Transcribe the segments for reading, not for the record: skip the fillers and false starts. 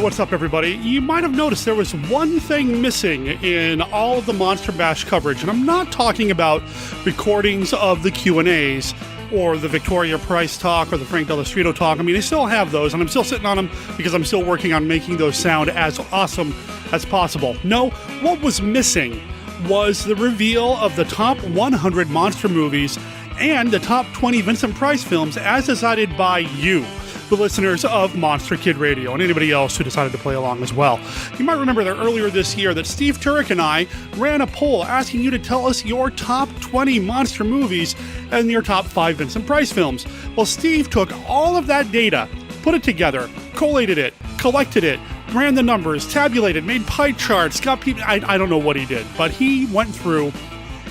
what's up, everybody? You might have noticed there was one thing missing in all of the Monster Bash coverage, and I'm not talking about recordings of the Q&As or the Victoria Price talk or the Frank Dell'Istrito talk. I mean, they still have those, and I'm still sitting on them because I'm still working on making those sound as awesome as possible. No, what was missing was the reveal of the top 100 monster movies and the top 20 Vincent Price films as decided by you, the listeners of Monster Kid Radio, and anybody else who decided to play along as well. You might remember that earlier this year that Steve Turek and I ran a poll asking you to tell us your top 20 monster movies and your top 5 Vincent Price films. Well, Steve took all of that data, put it together, collated it, collected it, ran the numbers, tabulated, made pie charts, got people, I don't know what he did, but he went through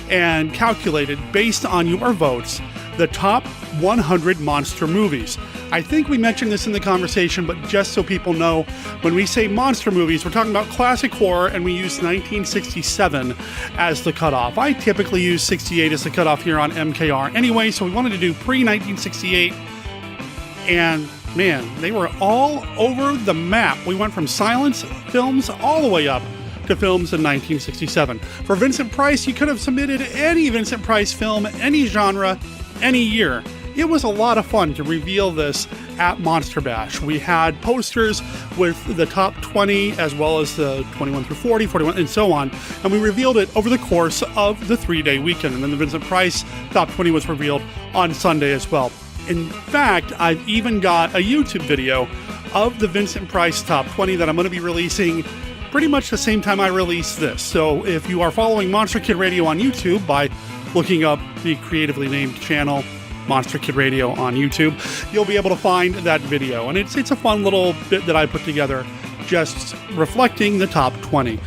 and calculated, based on your votes, the top 100 monster movies. I think we mentioned this in the conversation, but just so people know, when we say monster movies, we're talking about classic horror, and we use 1967 as the cutoff. I typically use 68 as the cutoff here on MKR anyway, so we wanted to do pre-1968, and man, they were all over the map. We went from silent films all the way up to films in 1967. For Vincent Price, you could have submitted any Vincent Price film, any genre, any year. It was a lot of fun to reveal this at Monster Bash. We had posters with the top 20 as well as the 21 through 40, 41, and so on, and we revealed it over the course of the 3-day weekend, and then the Vincent Price top 20 was revealed on Sunday as well. In fact, I've even got a YouTube video of the Vincent Price top 20 that I'm going to be releasing pretty much the same time I release this. So if you are following Monster Kid Radio on YouTube by looking up the creatively named channel Monster Kid Radio on YouTube, you'll be able to find that video. And it's a fun little bit that I put together just reflecting the top 20.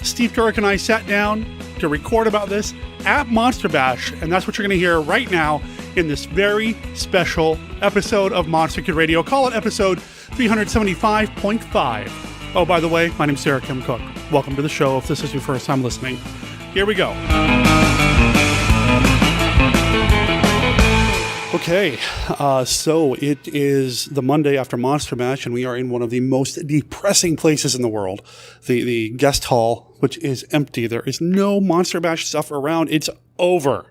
Steve Turek and I sat down to record about this at Monster Bash, and that's what you're going to hear right now in this very special episode of Monster Kid Radio. Call it episode 375.5. Oh, by the way, my name's Turek M. Cook. Welcome to the show if this is your first time listening. Here we go. Okay, so it is the Monday after Monster Bash, and we are in one of the most depressing places in the world, the guest hall, which is empty. There is no Monster Bash stuff around. It's over.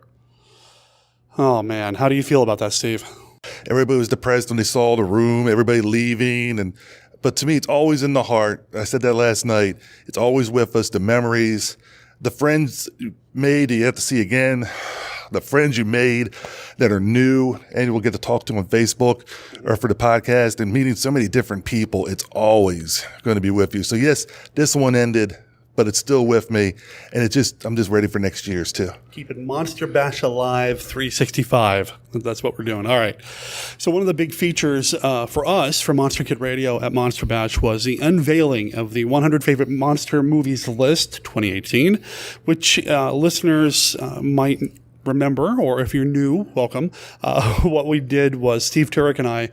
Oh, man. How do you feel about that, Steve? Everybody was depressed when they saw the room, everybody leaving, but to me, it's always in the heart. I said that last night. It's always with us, the memories, the friends you made you have to see again, the friends you made that are new and you will get to talk to on Facebook or for the podcast, and meeting so many different people. It's always going to be with you. So yes, this one ended, but it's still with me, and I'm just ready for next year's too. Keeping Monster Bash alive 365. That's what we're doing. All right. So one of the big features for us, for Monster Kid Radio at Monster Bash, was the unveiling of the 100 Favorite Monster Movies List 2018, which listeners might remember, or if you're new, welcome. What we did was Steve Turek and I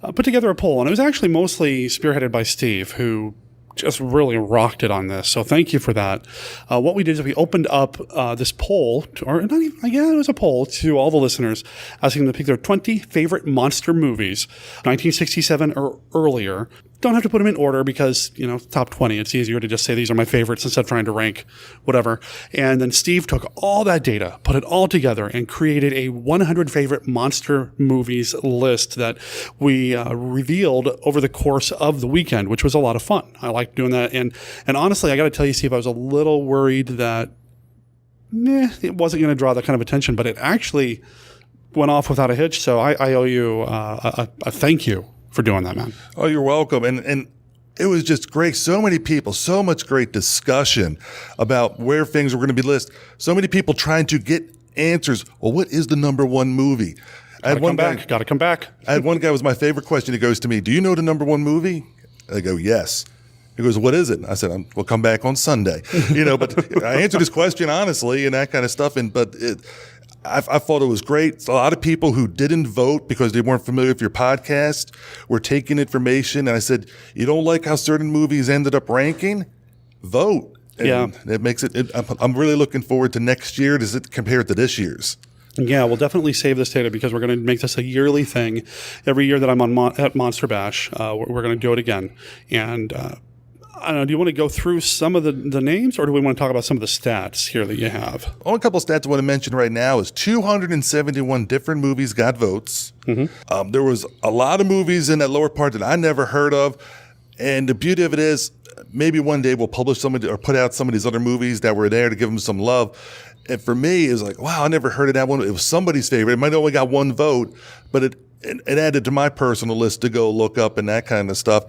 put together a poll, and it was actually mostly spearheaded by Steve, who just really rocked it on this. So thank you for that. What we did is we opened up this poll, or not even, it was a poll to all the listeners, asking them to pick their 20 favorite monster movies, 1967 or earlier. Don't have to put them in order because, top 20, it's easier to just say these are my favorites instead of trying to rank whatever. And then Steve took all that data, put it all together, and created a 100 favorite monster movies list that we revealed over the course of the weekend, which was a lot of fun. I liked doing that. And honestly, I got to tell you, Steve, I was a little worried that it wasn't going to draw that kind of attention, but it actually went off without a hitch. So I owe you a thank you for doing that, man. Oh, you're welcome. And it was just great. So many people, so much great discussion about where things were going to be listed. So many people trying to get answers. Well, what is the number one movie? Got to come back. I had one guy, was my favorite question. He goes to me, do you know the number one movie? I go, yes. He goes, what is it? I said, we'll come back on Sunday. But I answered his question honestly and that kind of stuff. I thought it was great. A lot of people who didn't vote because they weren't familiar with your podcast were taking information. And I said, you don't like how certain movies ended up ranking? Vote. And it makes it, I'm really looking forward to next year. Does it compare to this year's? Yeah, we'll definitely save this data because we're going to make this a yearly thing. Every year that I'm at Monster Bash, we're going to do it again. And I don't know, do you want to go through some of the names, or do we want to talk about some of the stats here that you have? Only couple of stats I want to mention right now is 271 different movies got votes. There was a lot of movies in that lower part that I never heard of. And the beauty of it is, maybe one day we'll publish some or put out some of these other movies that were there to give them some love. And for me, it was like, wow, I never heard of that one. It was somebody's favorite. It might have only got one vote, but it added to my personal list to go look up and that kind of stuff.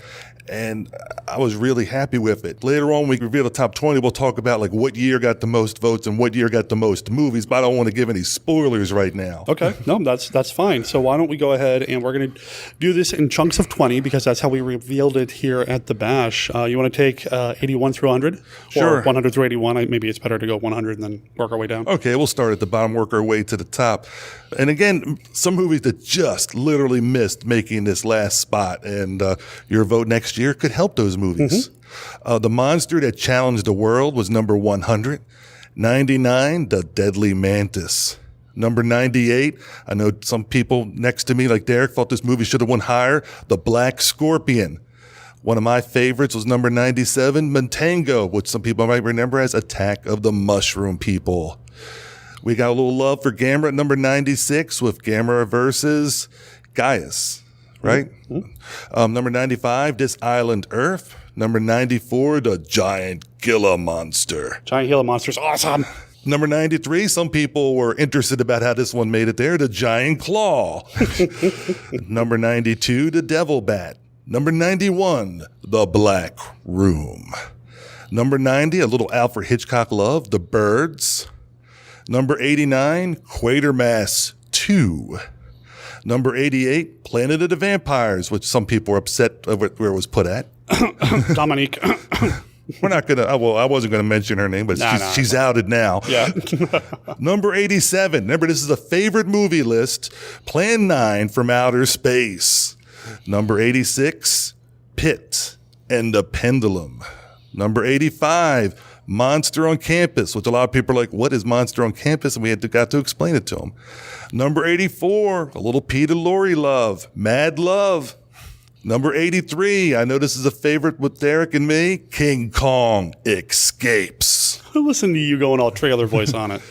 And I was really happy with it. Later on, when we reveal the top 20, we'll talk about like what year got the most votes and what year got the most movies, but I don't want to give any spoilers right now. Okay. No, that's fine. So why don't we go ahead and we're going to do this in chunks of 20 because that's how we revealed it here at the Bash. You want to take 81 through 100? Sure. Or 100 through 81? Maybe it's better to go 100 and then work our way down. Okay, we'll start at the bottom, work our way to the top. And again, some movies that just literally missed making this last spot, and your vote next year could help those movies. The monster that challenged the world was number 100. 99, The Deadly Mantis. Number 98, I know some people next to me, like Derek, thought this movie should have won higher, The Black Scorpion. One of my favorites was number 97, Montango, which some people might remember as Attack of the Mushroom People. We got a little love for Gamera at number 96 with Gamera versus Gaius, right? Number 95, This Island Earth. Number 94, The Giant Gila Monster. Giant Gila Monster's awesome. Number 93, some people were interested about how this one made it there, The Giant Claw. Number 92, The Devil Bat. Number 91, The Black Room. Number 90, a little Alfred Hitchcock love, The Birds. Number 89, Quatermass 2. Number 88, Planet of the Vampires, which some people were upset over where it was put at. Dominique. We're not going to, I wasn't going to mention her name, but she's outed now. Yeah. Number 87, remember this is a favorite movie list, Plan 9 from Outer Space. Number 86, Pit and the Pendulum. Number 85, Monster on Campus, which a lot of people are like, what is Monster on Campus? And we got to explain it to them. Number 84, a little Peter Lorre love, Mad Love. Number 83, I know this is a favorite with Derek and me, King Kong Escapes. Listen to you going all trailer voice on it.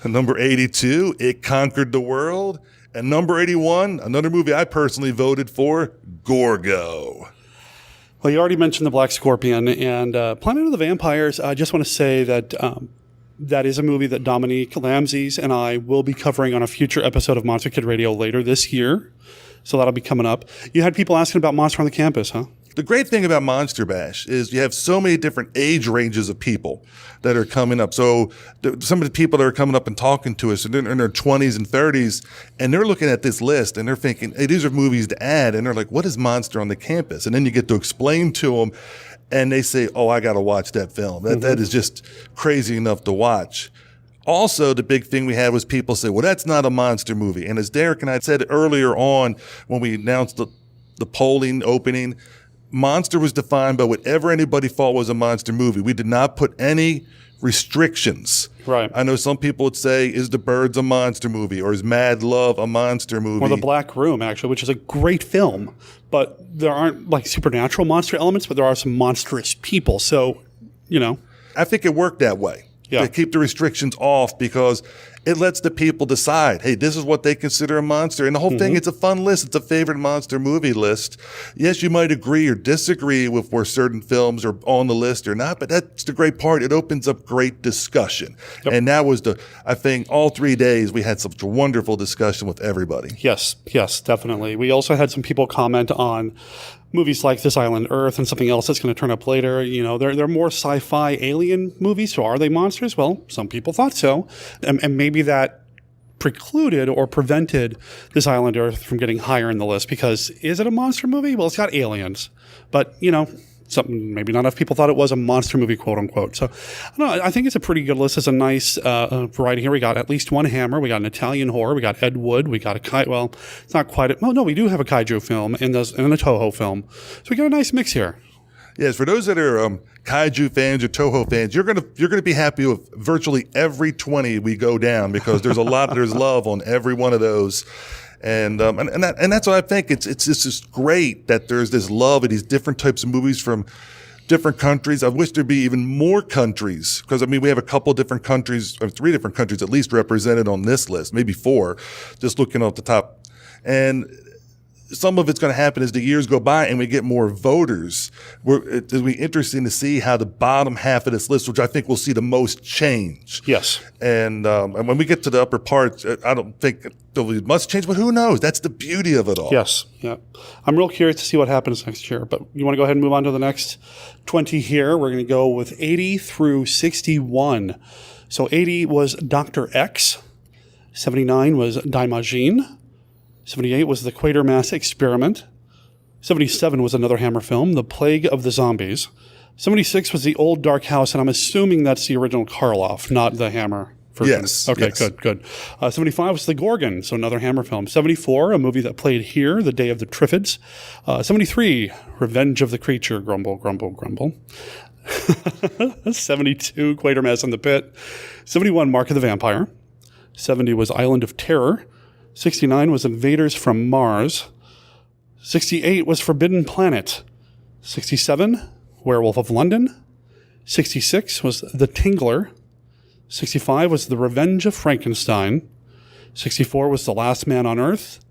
And number 82, It Conquered the World. And number 81, another movie I personally voted for, Gorgo. Well, you already mentioned The Black Scorpion and Planet of the Vampires. I just want to say that that is a movie that Dominique Lamzes and I will be covering on a future episode of Monster Kid Radio later this year. So that'll be coming up. You had people asking about Monster on the Campus, huh? The great thing about Monster Bash is you have so many different age ranges of people that are coming up. So some of the people that are coming up and talking to us are in their 20s and 30s, and they're looking at this list and they're thinking, hey, these are movies to add. And they're like, what is Monster on the Campus? And then you get to explain to them, and they say, oh, I got to watch that film. That is just crazy enough to watch. Also, the big thing we had was people say, well, that's not a monster movie. And as Derek and I said earlier on when we announced the polling opening, monster was defined by whatever anybody thought was a monster movie. We did not put any restrictions. Right. I know some people would say, is The Birds a monster movie? Or is Mad Love a monster movie? Or The Black Room, actually, which is a great film. But there aren't like supernatural monster elements, but there are some monstrous people. So, you know. I think it worked that way. Yeah. To keep the restrictions off because it lets the people decide, hey, this is what they consider a monster. And the whole thing, it's a fun list. It's a favorite monster movie list. Yes, you might agree or disagree with where certain films are on the list or not, but that's the great part. It opens up great discussion. Yep. And that was I think all 3 days we had such a wonderful discussion with everybody. Yes, definitely. We also had some people comment on movies like This Island Earth and something else that's going to turn up later. You know, they're more sci-fi alien movies. So are they monsters? Well, some people thought so. And maybe that precluded or prevented This Island Earth from getting higher in the list because is it a monster movie? Well, it's got aliens. But, you know, maybe not enough people thought it was a monster movie, quote unquote. So I don't know. I think it's a pretty good list. It's a nice variety here. We got at least one Hammer. We got an Italian horror. We got Ed Wood. We got it's not quite. We do have a kaiju film and a Toho film. So we got a nice mix here. Yes, for those that are kaiju fans or Toho fans, you're gonna be happy with virtually every 20 we go down because there's love on every one of those. And that's what I think. It's just great that there's this love of these different types of movies from different countries. I wish there'd be even more countries because, I mean, we have a couple different countries, or 3 different countries at least represented on this list, maybe 4, just looking off the top. And some of it's going to happen as the years go by and we get more voters. It'll be interesting to see how the bottom half of this list, which I think we'll see the most change. Yes. And when we get to the upper part, I don't think there'll be much change, but who knows? That's the beauty of it all. Yes. Yeah. I'm real curious to see what happens next year, but you want to go ahead and move on to the next 20 here? We're going to go with 80 through 61. So 80 was Dr. X. 79 was Daimajin. 78 was the Quatermass Experiment. 77 was another Hammer film, The Plague of the Zombies. 76 was The Old Dark House, and I'm assuming that's the original Karloff, not the Hammer version. Yes. Okay, yes. good. 75 was The Gorgon, so another Hammer film. 74, a movie that played here, The Day of the Triffids. 73, Revenge of the Creature, grumble, grumble, grumble. 72, Quatermass in the Pit. 71, Mark of the Vampire. 70 was Island of Terror. 69 was Invaders from Mars. 68 was Forbidden Planet. 67, Werewolf of London. 66 was The Tingler. 65 was The Revenge of Frankenstein. 64 was The Last Man on Earth.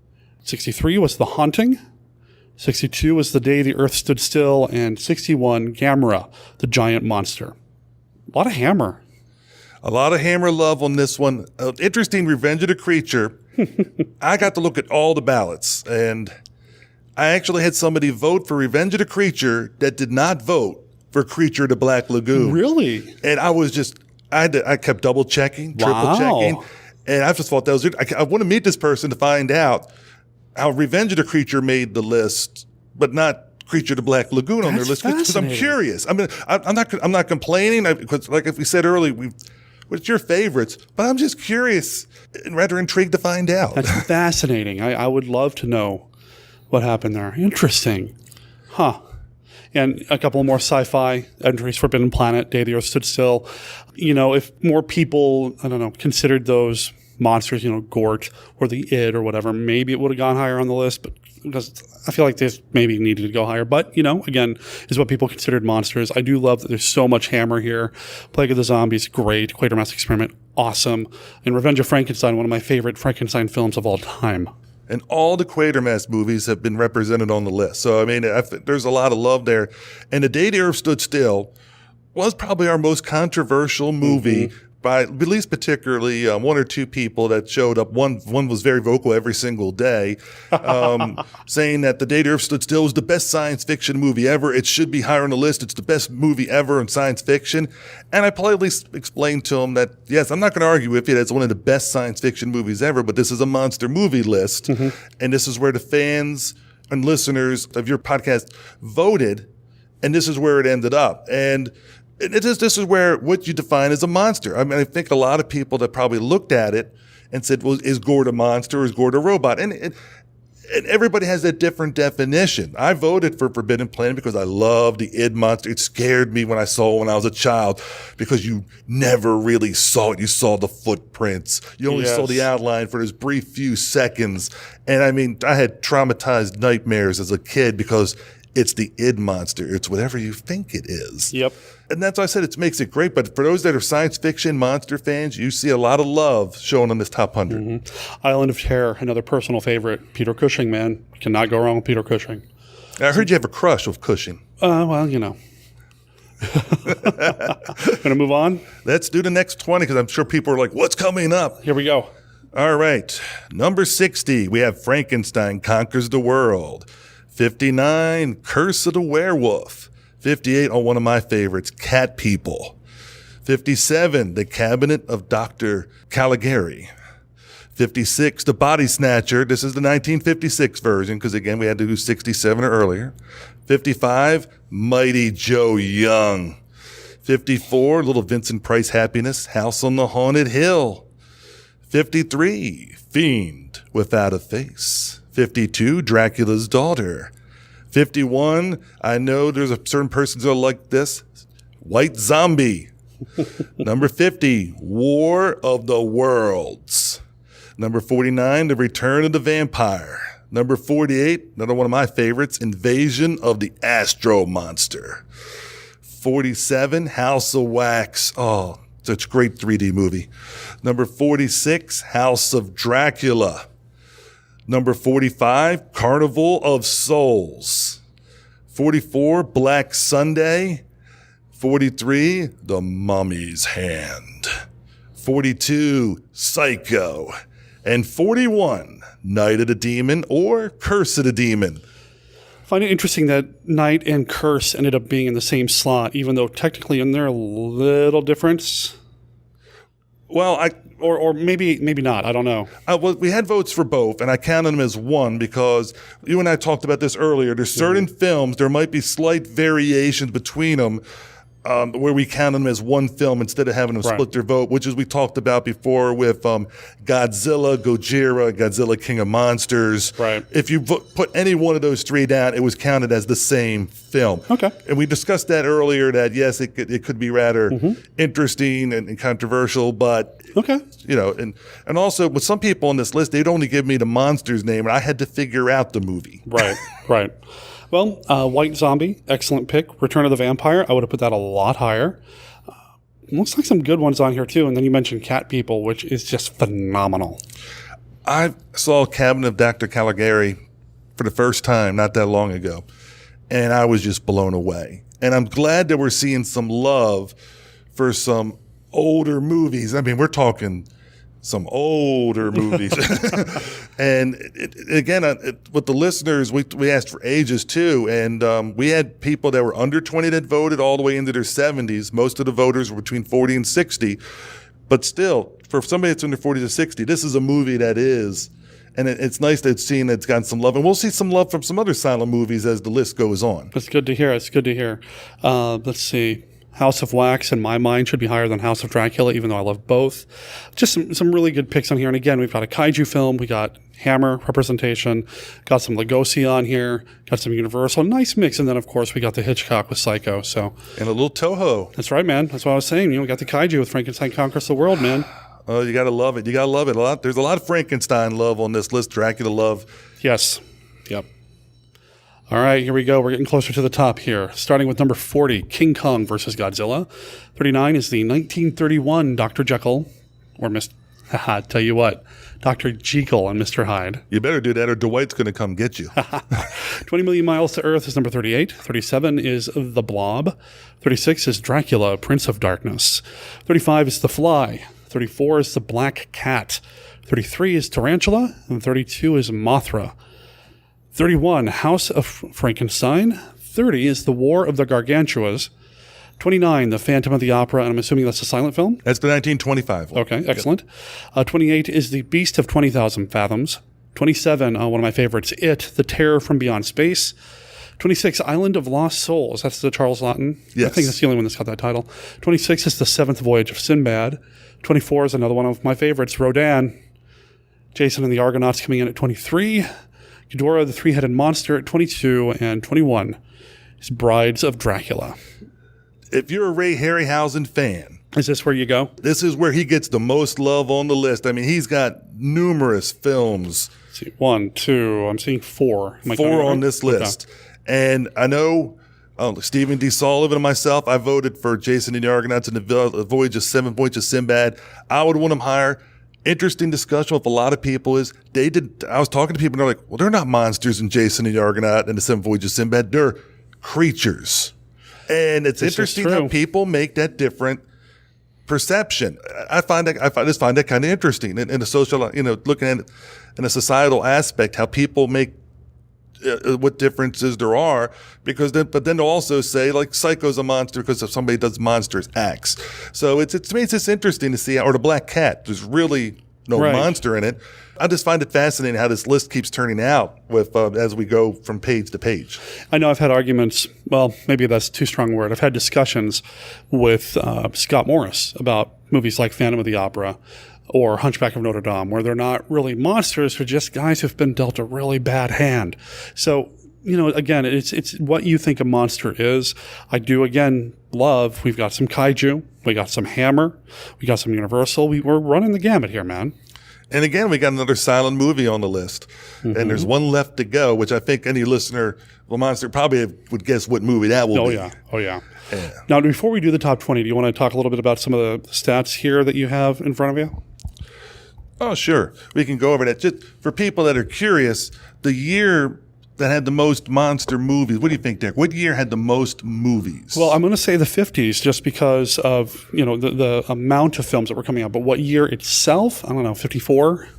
63 was The Haunting. 62 was The Day the Earth Stood Still. And 61, Gamera, the Giant Monster. A lot of Hammer. A lot of Hammer love on this one. Interesting, Revenge of the Creature. I got to look at all the ballots, and I actually had somebody vote for Revenge of the Creature that did not vote for Creature of the Black Lagoon. Really? And I kept double checking, triple checking, and I just thought that was it. I want to meet this person to find out how Revenge of the Creature made the list, but not Creature of the Black Lagoon on their list, because I'm curious. I mean, I'm not complaining because, like we said earlier, what's your favorites? But I'm just curious and rather intrigued to find out. That's fascinating. I would love to know what happened there. Interesting. Huh. And a couple more sci-fi entries, Forbidden Planet, Day the Earth Stood Still. You know, if more people, I don't know, considered those monsters, you know, Gort or the Id or whatever, maybe it would have gone higher on the list, but because I feel like this maybe needed to go higher. But, you know, again, is what people considered monsters. I do love that there's so much Hammer here. Plague of the Zombies, great. Quatermass Experiment, awesome. And Revenge of Frankenstein, one of my favorite Frankenstein films of all time. And all the Quatermass movies have been represented on the list. So, I mean, there's a lot of love there. And The Day the Earth Stood Still was probably our most controversial movie by at least particularly 1 or 2 people that showed up. One was very vocal every single day, saying that The Day the Earth Stood Still was the best science fiction movie ever. It should be higher on the list. It's the best movie ever in science fiction. And I politely explained to him that, yes, I'm not going to argue with you that it's one of the best science fiction movies ever, but this is a monster movie list. And this is where the fans and listeners of your podcast voted, and this is where it ended up. And this is where what you define as a monster. I mean, I think a lot of people that probably looked at it and said, well, is Gort a monster or is Gort a robot? And everybody has a different definition. I voted for Forbidden Planet because I love the Id monster. It scared me when I saw it when I was a child because you never really saw it. You saw the footprints. You only saw the outline for those brief few seconds. And I mean, I had traumatized nightmares as a kid because it's the Id monster. It's whatever you think it is. Yep. And that's why I said it makes it great. But for those that are science fiction monster fans, you see a lot of love shown on this top 100. Island of Terror, another personal favorite. Peter Cushing, man. Cannot go wrong with Peter Cushing. I heard you have a crush with Cushing. Well, you know. Gonna move on? Let's do the next 20 because I'm sure people are like, what's coming up? Here we go. All right. Number 60, we have Frankenstein Conquers the World. 59, Curse of the Werewolf. 58, one of my favorites, Cat People. 57, The Cabinet of Dr. Caligari. 56, The Body Snatcher. This is the 1956 version because, again, we had to do 67 or earlier. 55, Mighty Joe Young. 54, Little Vincent Price Happiness, House on the Haunted Hill. 53, Fiend Without a Face. 52, Dracula's Daughter. 51, I know there's a certain person who'll like this. White Zombie. Number 50, War of the Worlds. Number 49, The Return of the Vampire. Number 48, another one of my favorites, Invasion of the Astro Monster. 47, House of Wax. Oh, such a great 3D movie. Number 46, House of Dracula. Number 45, Carnival of Souls. 44, Black Sunday. 43, The Mummy's Hand. 42, Psycho. And 41, Night of the Demon or Curse of the Demon. I find it interesting that Night and Curse ended up being in the same slot, even though technically in there a little difference. Well, or maybe not. I don't know. Well, we had votes for both, and I counted them as one because you and I talked about this earlier. There's certain films, there might be slight variations between them, where we count them as one film instead of having them split their vote, which is we talked about before with Godzilla, Gojira, Godzilla King of Monsters. Right. If you put any one of those three down, it was counted as the same film. Okay. And we discussed that earlier, that yes, it could be rather interesting and controversial, but you know, and also with some people on this list, they'd only give me the monster's name, and I had to figure out the movie. Right. Well, White Zombie, excellent pick. Return of the Vampire, I would have put that a lot higher. Looks like some good ones on here, too. And then you mentioned Cat People, which is just phenomenal. I saw Cabinet of Dr. Caligari for the first time not that long ago, and I was just blown away. And I'm glad that we're seeing some love for some older movies. I mean, we're talking some older movies. And again, with the listeners, we asked for ages too. And we had people that were under 20 that voted all the way into their 70s. Most of the voters were between 40 and 60. But still, for somebody that's under 40 to 60, this is a movie that is, and it's nice that it's gotten some love. And we'll see some love from some other silent movies as the list goes on. That's good to hear. Let's see. House of Wax, in my mind, should be higher than House of Dracula, even though I love both. Just some really good picks on here. And again, we've got a kaiju film. We got Hammer representation. Got some Lugosi on here. Got some Universal. Nice mix. And then, of course, we got the Hitchcock with Psycho. So and a little Toho. That's right, man. That's what I was saying. We got the kaiju with Frankenstein Conquers the World, man. Oh, you got to love it. You got to love it. There's a lot of Frankenstein love on this list. Dracula love. Yes. Yep. All right, here we go. We're getting closer to the top here. Starting with number 40, King Kong versus Godzilla. 39 is the 1931 Dr. Jekyll, or tell you what, Dr. Jekyll and Mr. Hyde. You better do that or Dwight's going to come get you. 20 Million Miles to Earth is number 38. 37 is The Blob. 36 is Dracula, Prince of Darkness. 35 is The Fly. 34 is The Black Cat. 33 is Tarantula. And 32 is Mothra. 31, House of Frankenstein. 30 is The War of the Gargantuas. 29, The Phantom of the Opera, and I'm assuming that's a silent film? That's the 1925 one. Okay, excellent. 28 is The Beast of 20,000 Fathoms. 27, one of my favorites, It, The Terror from Beyond Space. 26, Island of Lost Souls. That's the Charles Laughton. Yes. I think that's the only one that's got that title. 26 is The Seventh Voyage of Sinbad. 24 is another one of my favorites, Rodan. Jason and the Argonauts coming in at 23. Ghidorah, the Three-Headed Monster at 22, and 21 is Brides of Dracula. If you're a Ray Harryhausen fan, is this where you go? This is where he gets the most love on the list. I mean, he's got numerous films. Let's see, 1, 2, I'm seeing 4. Four on this list. Okay. And I know Stephen D. Sullivan and myself, I voted for Jason and the Argonauts and the Seventh Voyage of Sinbad. I would want him higher. Interesting discussion with a lot of people is I was talking to people and they're like, well, they're not monsters in Jason and the Argonaut and the Seventh Voyage of Sinbad. They're creatures. And it's interesting how people make that different perception. I just find that kind of interesting in a social, looking at it in a societal aspect, how people make what differences there are, but then they'll also say like Psycho's a monster because if somebody does monstrous acts. So to me it's just interesting to see or the Black Cat. There's really no monster in it. I just find it fascinating how this list keeps turning out with as we go from page to page. I know I've had arguments. Well, maybe that's too strong a word. I've had discussions with Scott Morris about movies like Phantom of the Opera or Hunchback of Notre Dame, where they're not really monsters, they're just guys who've been dealt a really bad hand. So again, it's what you think a monster is. I do, again, love, we've got some kaiju, we got some Hammer, we got some Universal. We're running the gamut here, man. And again, we got another silent movie on the list. And there's one left to go, which I think any listener of Monster probably would guess what movie that will be. Oh, yeah. Now, before we do the top 20, do you want to talk a little bit about some of the stats here that you have in front of you? Oh, sure. We can go over that. Just for people that are curious, the year that had the most monster movies, what do you think, Derek? What year had the most movies? Well, I'm going to say the 50s just because of, the amount of films that were coming out. But what year itself? I don't know, 54?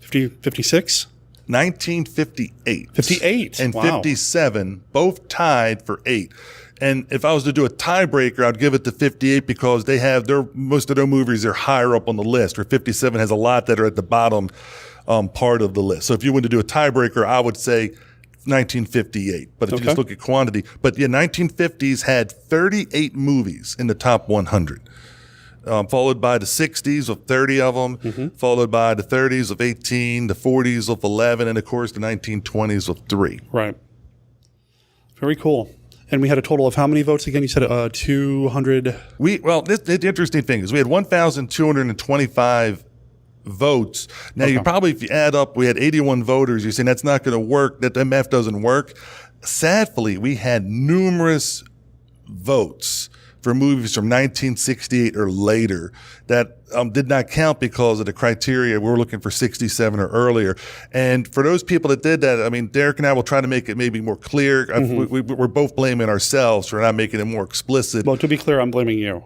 56? 1958. 58. And wow. 57, both tied for 8. And if I was to do a tiebreaker, I'd give it to 58 because they have most of their movies are higher up on the list, where 57 has a lot that are at the bottom part of the list. So if you wanted to do a tiebreaker, I would say 1958. But if you just look at quantity, 1950s had 38 movies in the top 100. Followed by the 60s with 30 of them, followed by the 30s of 18, the 40s of 11, and of course the 1920s of 3. Right. Very cool. And we had a total of how many votes again? You said 200. The interesting thing is we had 1,225 votes. Now, if you add up, we had 81 voters. You're saying that's not going to work, that the math doesn't work. Sadly, we had numerous votes for movies from 1968 or later that did not count because of the criteria. We were looking for 67 or earlier. And for those people that did that, I mean, Derek and I will try to make it maybe more clear. We're both blaming ourselves for not making it more explicit. Well, to be clear, I'm blaming you.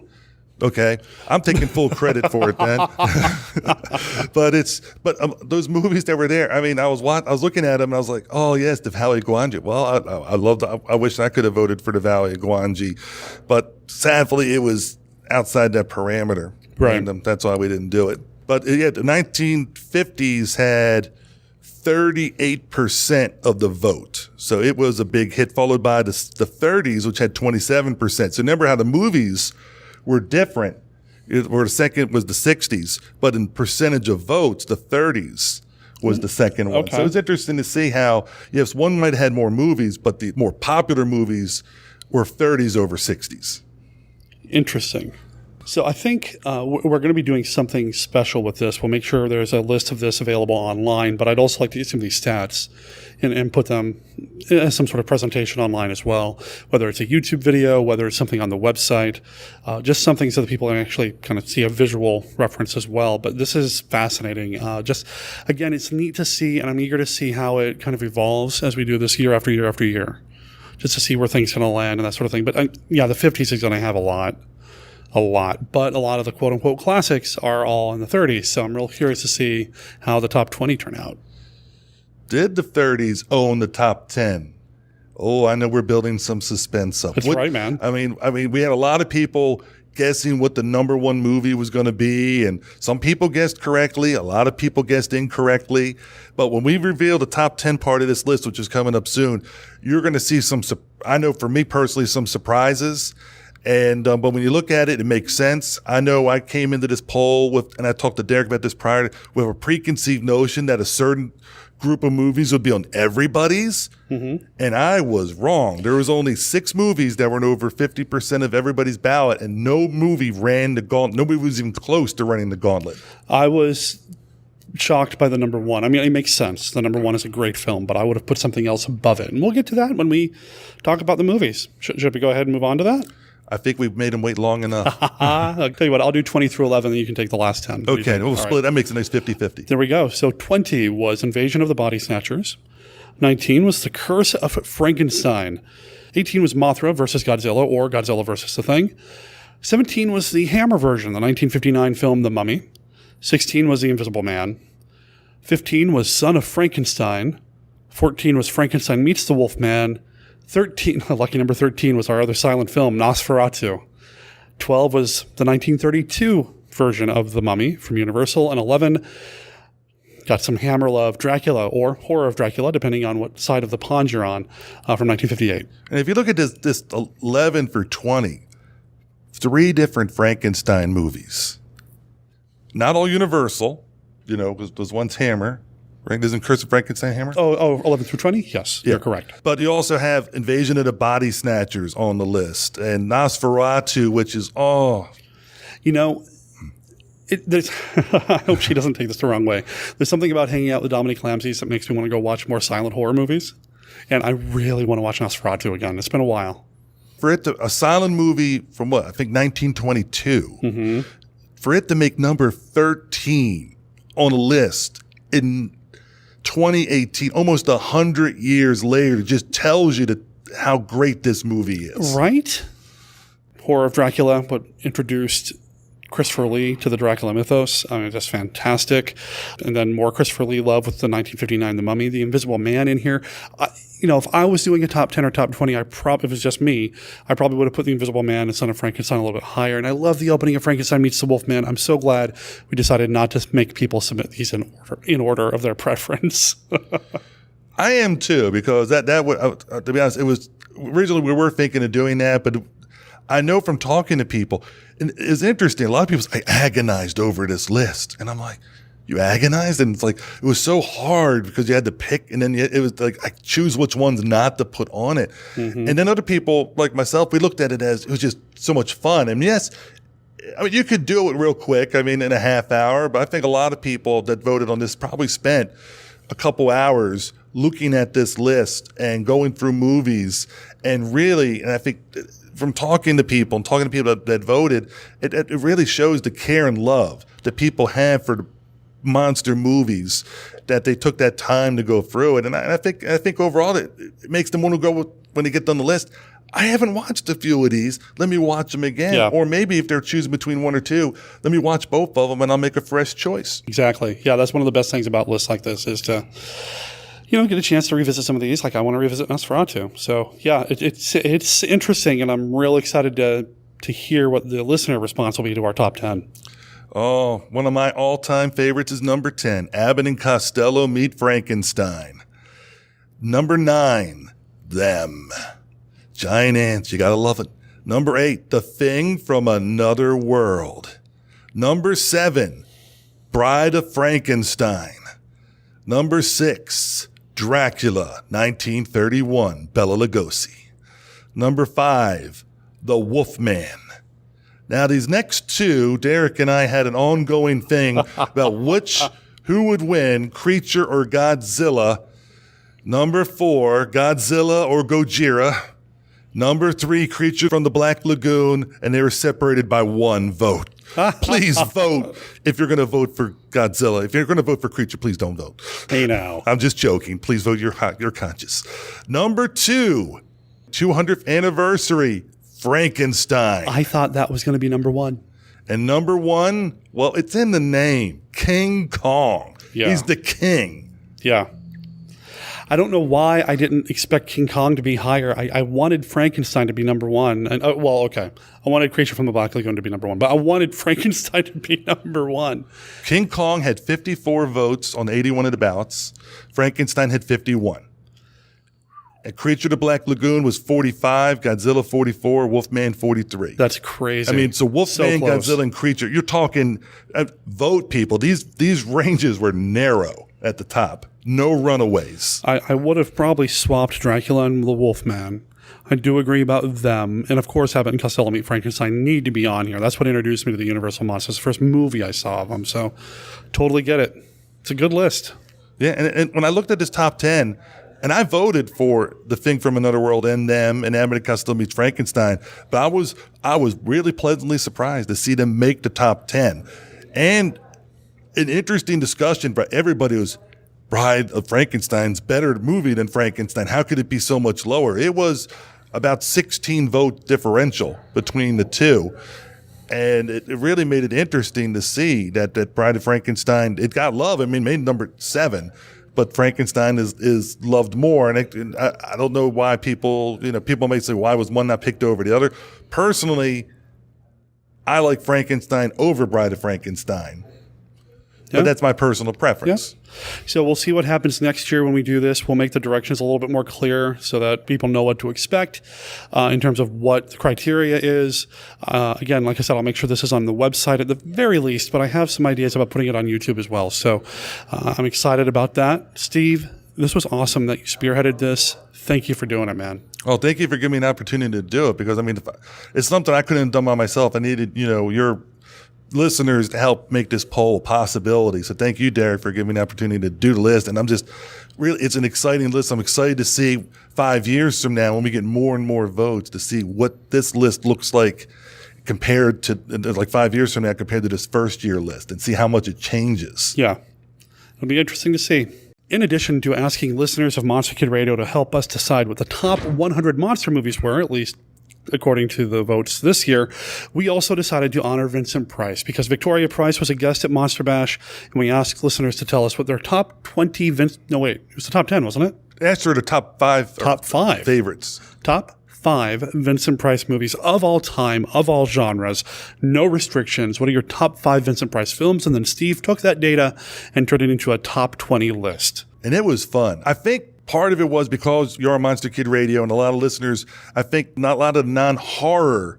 Okay, I'm taking full credit for it then. But those movies that were there. I mean, I was looking at them and I was like, oh yes, the Valley of Gwangi. Well, I wish I could have voted for the Valley of Gwangi, but sadly, it was outside that parameter. Right. And that's why we didn't do it. But the 1950s had 38% of the vote. So it was a big hit, followed by the 30s, which had 27%. So remember how the movies were different. Where the second was the 60s, but in percentage of votes, the 30s was the second one. Okay. So it's interesting to see how, yes, one might have had more movies, but the more popular movies were 30s over 60s. Interesting. So I think we're going to be doing something special with this. We'll make sure there's a list of this available online, but I'd also like to get some of these stats and put them as some sort of presentation online as well, whether it's a YouTube video, whether it's something on the website, just something so that people can actually kind of see a visual reference as well. But this is fascinating. Again, it's neat to see, and I'm eager to see how it kind of evolves as we do this year after year after year, just to see where things are going to land and that sort of thing. But the 50s is going to have a lot, but a lot of the quote-unquote classics are all in the 30s, so I'm real curious to see how the top 20 turn out. Did the 30s own the top 10? Oh, I know we're building some suspense up. That's right, man. I mean, we had a lot of people guessing what the number one movie was going to be, and some people guessed correctly, a lot of people guessed incorrectly. But when we reveal the top 10 part of this list, which is coming up soon, you're going to see I know for me personally, some surprises. And but when you look at it, it makes sense. I know I came into this poll and I talked to Derek about this prior, with a preconceived notion that a certain group of movies would be on everybody's, and I was wrong. There was only 6 movies that were over 50% of everybody's ballot, and no movie ran the gauntlet. Nobody was even close to running the gauntlet. I was shocked by the number one. I mean, it makes sense. The number one is a great film, but I would have put something else above it. And we'll get to that when we talk about the movies. Should we go ahead and move on to that? I think we've made them wait long enough. I'll tell you what, I'll do 20 through 11, and you can take the last 10. Okay, we'll split. Right. That makes a nice 50-50. There we go. So 20 was Invasion of the Body Snatchers. 19 was The Curse of Frankenstein. 18 was Mothra versus Godzilla, or Godzilla versus The Thing. 17 was the Hammer version, the 1959 film The Mummy. 16 was The Invisible Man. 15 was Son of Frankenstein. 14 was Frankenstein Meets the Wolfman. 13, lucky number 13, was our other silent film, Nosferatu. 12 was the 1932 version of The Mummy from Universal. And 11 got some Hammer love, Dracula, or Horror of Dracula, depending on what side of the pond you're on, from 1958. And if you look at this 11 for 20, 3 different Frankenstein movies. Not all Universal, because one's Hammer, right? Isn't Curse of Frankenstein Hammer? Oh, 11 through 20? Yes, you're correct. But you also have Invasion of the Body Snatchers on the list, and Nosferatu, which is, You know, there's I hope she doesn't take this the wrong way. There's something about hanging out with Dominic Lamzey that makes me want to go watch more silent horror movies. And I really want to watch Nosferatu again. It's been a while. For it to, a silent movie from what, I think 1922, for it to make number 13 on a list in 2018, almost 100 years later, just tells you how great this movie is. Right? Horror of Dracula, but introduced Christopher Lee to the Dracula mythos. I mean, just fantastic. And then more Christopher Lee love with the 1959 The Mummy, The Invisible Man in here. If I was doing a top 10 or top 20, if it was just me, I probably would have put The Invisible Man and Son of Frankenstein a little bit higher. And I love the opening of Frankenstein Meets the Wolfman. I'm so glad we decided not to make people submit these in order of their preference. I am too, because that would, to be honest, it was originally we were thinking of doing that, but I know from talking to people, and it's interesting. A lot of people say, I agonized over this list. And I'm like, you agonized? And it's like, it was so hard because you had to pick, and then it was like, I choose which ones not to put on it. And then other people like myself, we looked at it as it was just so much fun. And yes, I mean, you could do it real quick. I mean, in a half hour, but I think a lot of people that voted on this probably spent a couple hours looking at this list and going through movies and really, and I think from talking to people that voted, it really shows the care and love that people have for the monster movies, that they took that time to go through it. And I think overall it makes them want to go when they get done the list. I haven't watched a few of these. Let me watch them again. Yeah. Or maybe if they're choosing between one or two, let me watch both of them and I'll make a fresh choice. Exactly. Yeah, that's one of the best things about lists like this is to get a chance to revisit some of these. Like I want to revisit Nosferatu. So yeah, it's interesting, and I'm real excited to hear what the listener response will be to our top 10. Oh, one of my all-time favorites is number 10, Abbott and Costello Meet Frankenstein. Number 9, Them. Giant ants, you gotta love it. Number 8, The Thing from Another World. Number 7, Bride of Frankenstein. Number 6, Dracula, 1931, Bela Lugosi. Number 5, The Wolfman. Now, these next two, Derek and I had an ongoing thing about who would win, Creature or Godzilla. Number 4, Godzilla or Gojira. Number 3, Creature from the Black Lagoon, and they were separated by 1 vote. Please vote if you're going to vote for Godzilla. If you're going to vote for Creature, please don't vote. Hey, now. I'm just joking. Please vote your conscience. Number 2, 200th anniversary, Frankenstein. I thought that was going to be number 1. And number 1, well, it's in the name, King Kong. Yeah. He's the king. Yeah. I don't know why I didn't expect King Kong to be higher. I wanted Frankenstein to be number 1. And I wanted Creature from the Black Lagoon to be number 1, but I wanted Frankenstein to be number 1. King Kong had 54 votes on 81 of the ballots. Frankenstein had 51. And Creature of the Black Lagoon was 45, Godzilla 44, Wolfman 43. That's crazy. I mean, so Wolfman, so Godzilla, and Creature, you're talking, vote people. These ranges were narrow at the top. No runaways. I would have probably swapped Dracula and the Wolfman. I do agree about them. And of course, Abbott and Costello Meet Frankenstein need to be on here. That's what introduced me to the Universal Monsters. The first movie I saw of them. So totally get it. It's a good list. Yeah, and when I looked at this top 10, and I voted for The Thing from Another World and Them and Abbott and Costello Meets Frankenstein, but I was really pleasantly surprised to see them make the top 10. And an interesting discussion, but everybody was, Bride of Frankenstein's better movie than Frankenstein. How could it be so much lower? It was about 16 vote differential between the two. And it really made it interesting to see that Bride of Frankenstein, it got love. I mean, made number 7, but Frankenstein is loved more. And I don't know why people may say, why was one not picked over the other? Personally, I like Frankenstein over Bride of Frankenstein. But that's my personal preference. So we'll see what happens next year when we do this. We'll make the directions a little bit more clear so that people know what to expect in terms of what the criteria is. Again, like I said, I'll make sure this is on the website at the very least, but I have some ideas about putting it on YouTube as well. So I'm excited about that. Steve, this was awesome that you spearheaded this. Thank you for doing it, man. Well, thank you for giving me an opportunity to do it, because, I mean, it's something I couldn't have done by myself. I needed, your listeners to help make this poll a possibility. So thank you, Derek, for giving me the opportunity to do the list. And I'm just really, it's an exciting list. I'm excited to see 5 years from now when we get more and more votes to see what this list looks like compared to, like 5 years from now, compared to this first year list, and see how much it changes. Yeah. It'll be interesting to see. In addition to asking listeners of Monster Kid Radio to help us decide what the top 100 monster movies were, at least according to the votes this year, we also decided to honor Vincent Price, because Victoria Price was a guest at Monster Bash, and we asked listeners to tell us what their top 20 it was the top 10, wasn't it? That's sort of top five favorites. Top 5 Vincent Price movies of all time, of all genres, no restrictions. What are your top 5 Vincent Price films? And then Steve took that data and turned it into a top 20 list. And it was fun. I think part of it was because you're on Monster Kid Radio and a lot of listeners, I think not a lot of non-horror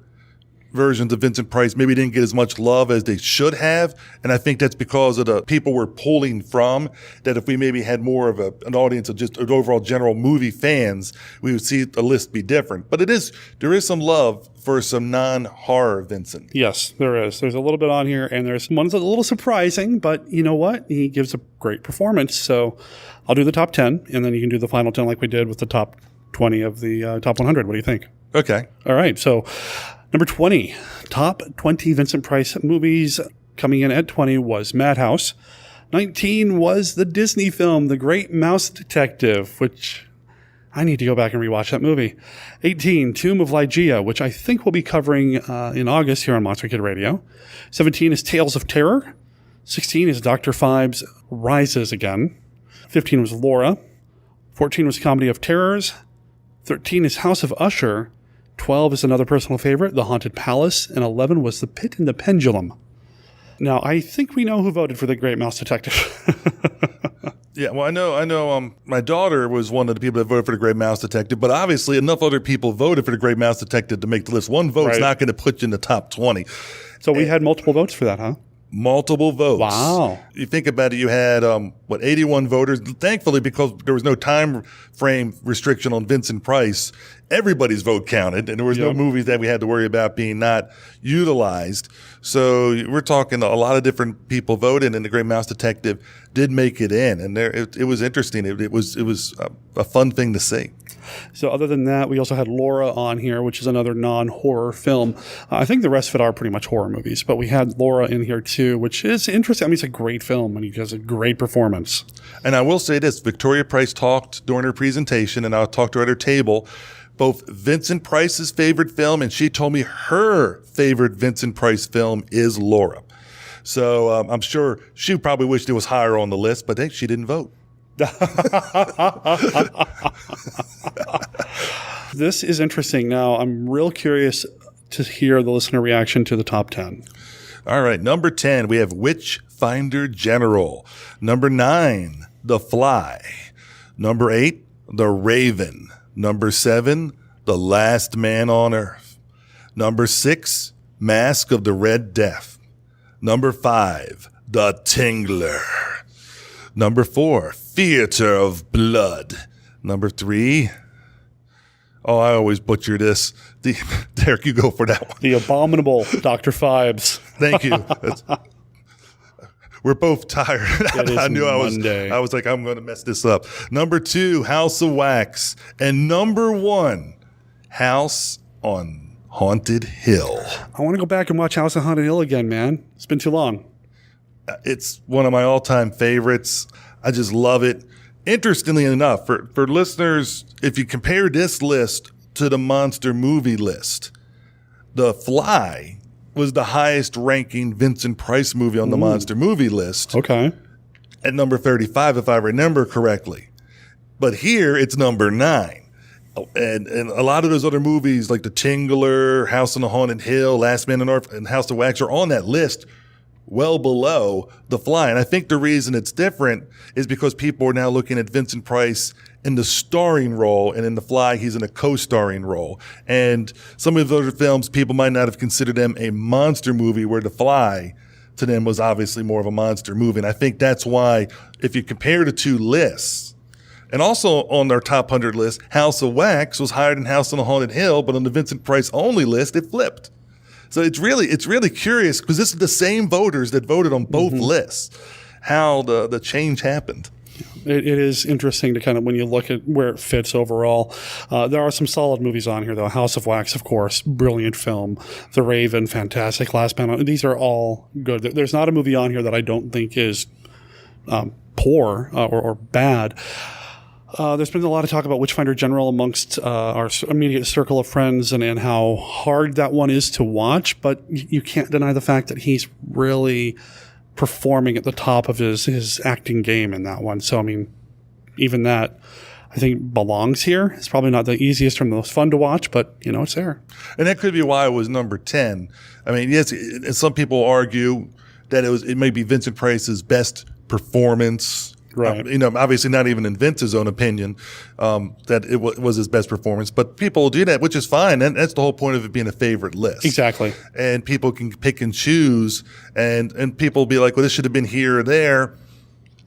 versions of Vincent Price maybe didn't get as much love as they should have. And I think that's because of the people we're pulling from, that if we maybe had more of an audience of just overall general movie fans, we would see the list be different. But there is some love for some non-horror Vincent. Yes, there is. There's a little bit on here, and there's one that's a little surprising, but you know what? He gives a great performance. So I'll do the top 10, and then you can do the final 10 like we did with the top 20 of the top 100. What do you think? Okay. All right. So number 20, top 20 Vincent Price movies. Coming in at 20 was Madhouse. 19 was the Disney film, The Great Mouse Detective, which I need to go back and rewatch that movie. 18, Tomb of Lygia, which I think we'll be covering in August here on Monster Kid Radio. 17 is Tales of Terror. 16 is Dr. Phibes Rises Again. 15 was Laura. 14 was Comedy of Terrors. 13 is House of Usher. 12 is another personal favorite, The Haunted Palace. And 11 was The Pit and the Pendulum. Now, I think we know who voted for The Great Mouse Detective. Yeah, well, I know. My daughter was one of the people that voted for The Great Mouse Detective, but obviously enough other people voted for The Great Mouse Detective to make the list. One vote's not going to put you in the top 20. So we had multiple votes for that, huh? Multiple votes. Wow. You think about it, you had, 81 voters. Thankfully, because there was no time frame restriction on Vincent Price, everybody's vote counted, and there was no movies that we had to worry about being not utilized. So we're talking a lot of different people voted, and The Great Mouse Detective did make it in, and it was interesting. It was a fun thing to see. So other than that, we also had Laura on here, which is another non-horror film. I think the rest of it are pretty much horror movies, but we had Laura in here too, which is interesting. I mean, it's a great film, and he does a great performance. And I will say this, Victoria Price talked during her presentation, and I'll talk to her at her table, both Vincent Price's favorite film, and she told me her favorite Vincent Price film is Laura. So I'm sure she probably wished it was higher on the list, but she didn't vote. This is interesting. Now, I'm real curious to hear the listener reaction to the top 10. All right. Number 10, we have Witchfinder General. Number 9, The Fly. Number 8, The Raven. Number 7, The Last Man on Earth. Number 6, Mask of the Red Death. Number 5, The Tingler. Number 4, Theater of Blood. Number 3, I always butcher this. Derek, you go for that one. The abominable Dr. Phibes. Thank you. We're both tired. I knew Monday. I was like, I'm going to mess this up. Number 2, House of Wax. And number 1, House on Haunted Hill. I want to go back and watch House on Haunted Hill again, man. It's been too long. It's one of my all-time favorites. I just love it. Interestingly enough, for listeners, if you compare this list to the monster movie list, The Fly was the highest ranking Vincent Price movie on the monster movie list. Okay. At number 35, if I remember correctly. But here, it's number 9. And a lot of those other movies, like The Tingler, House on the Haunted Hill, Last Man on Earth, and House of Wax, are on that list well below The Fly. And I think the reason it's different is because people are now looking at Vincent Price in the starring role, and in The Fly, he's in a co-starring role. And some of those films, people might not have considered them a monster movie, where The Fly to them was obviously more of a monster movie. And I think that's why, if you compare the two lists, and also on their top 100 list, House of Wax was higher than House on the Haunted Hill, but on the Vincent Price only list, it flipped. So it's really curious, because this is the same voters that voted on both lists, how the change happened. It is interesting to kind of, when you look at where it fits overall. There are some solid movies on here, though. House of Wax, of course, brilliant film. The Raven, fantastic. Last Man. These are all good. There's not a movie on here that I don't think is poor or bad. There's been a lot of talk about Witchfinder General amongst our immediate circle of friends, and how hard that one is to watch, but you can't deny the fact that he's really performing at the top of his acting game in that one. So, I mean, even that, I think, belongs here. It's probably not the easiest or the most fun to watch, but, it's there. And that could be why it was number 10. I mean, yes, some people argue that it may be Vincent Price's best performance. Right. Obviously not even in Vince's own opinion, that it was his best performance, but people do that, which is fine. And that's the whole point of it being a favorite list. Exactly. And people can pick and choose, and people be like, well, this should have been here or there.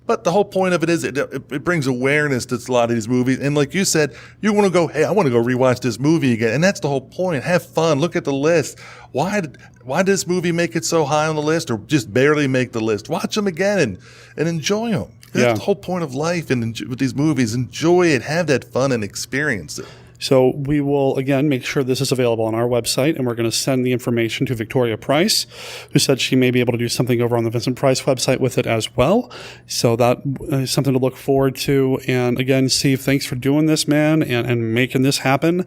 But the whole point of it is it brings awareness to a lot of these movies. And like you said, you want to go, hey, I want to go rewatch this movie again. And that's the whole point. Have fun. Look at the list. Why did this movie make it so high on the list, or just barely make the list? Watch them again and enjoy them. That's the whole point of life, and with these movies, enjoy it, have that fun, and experience it. So we will, again, make sure this is available on our website, and we're going to send the information to Victoria Price, who said she may be able to do something over on the Vincent Price website with it as well. So that is something to look forward to. And again, Steve, thanks for doing this, man, and making this happen.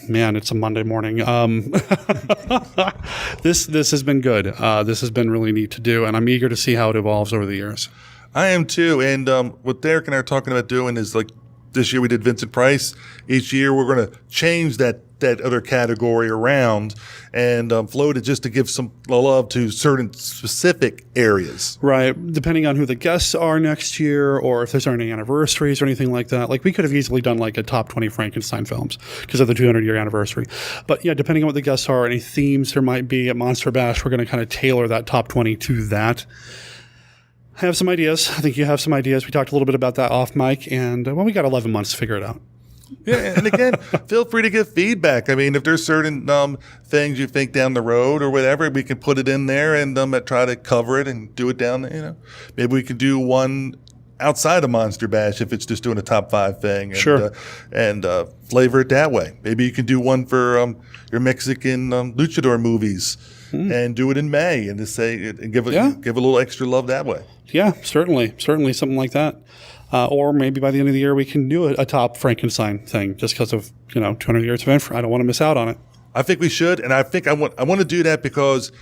Man, it's a Monday morning. This has been good. This has been really neat to do, and I'm eager to see how it evolves over the years. I am too. And what Derek and I are talking about doing is, like, this year we did Vincent Price. Each year we're going to change that other category around and float it just to give some love to certain specific areas. Right. Depending on who the guests are next year, or if there's any anniversaries or anything like that. Like, we could have easily done like a top 20 Frankenstein films because of the 200-year anniversary. But yeah, depending on what the guests are, any themes there might be at Monster Bash, we're going to kind of tailor that top 20 to that. I have some ideas. I think you have some ideas. We talked a little bit about that off mic, and we got 11 months to figure it out. Yeah, and again, feel free to give feedback. I mean, if there's certain things you think down the road or whatever, we can put it in there and try to cover it and do it down there. Maybe we could do one outside of Monster Bash if it's just doing a top 5 thing. And, sure. And flavor it that way. Maybe you can do one for your Mexican luchador movies and do it in May and just say and give a little extra love that way. Yeah, certainly something like that. Or maybe by the end of the year we can do a top Frankenstein thing, just because of 200 years of info. I don't want to miss out on it. I think we should, and I think I want to do that because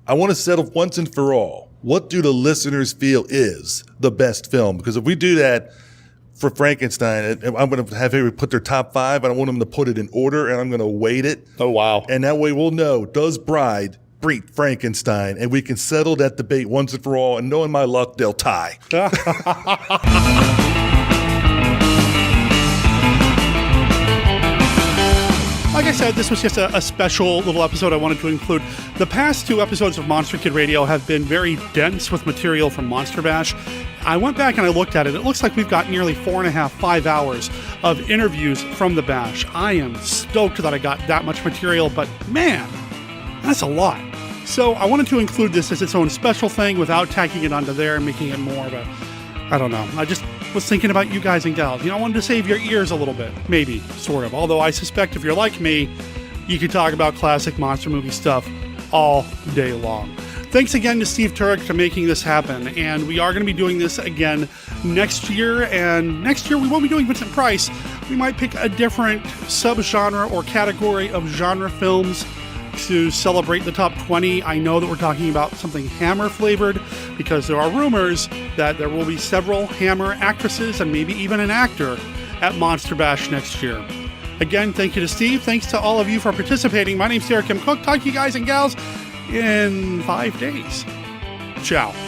I want to settle once and for all. What do the listeners feel is the best film? Because if we do that for Frankenstein, I'm going to have everybody put their top 5, and I want them to put it in order, and I'm going to weight it. Oh, wow. And that way we'll know, does Bride beat Frankenstein? And we can settle that debate once and for all, and knowing my luck, they'll tie. Like I said, this was just a special little episode I wanted to include. The past 2 episodes of Monster Kid Radio have been very dense with material from Monster Bash. I went back and I looked at it. It looks like we've got nearly 4.5-5 hours of interviews from the Bash. I am stoked that I got that much material, but man, that's a lot. So I wanted to include this as its own special thing without tacking it onto there and making it more of a, I don't know. I just was thinking about you guys and gals. I wanted to save your ears a little bit. Maybe, sort of. Although I suspect if you're like me, you could talk about classic monster movie stuff all day long. Thanks again to Steve Turek for making this happen. And we are going to be doing this again next year. And next year we won't be doing Vincent Price. We might pick a different subgenre or category of genre films to celebrate the top 20. I know that we're talking about something Hammer flavored because there are rumors that there will be several Hammer actresses and maybe even an actor at Monster Bash next year. Again, thank you to Steve. Thanks to all of you for participating. My name's Turek M. Cook. Talk to you guys and gals in 5 days. Ciao.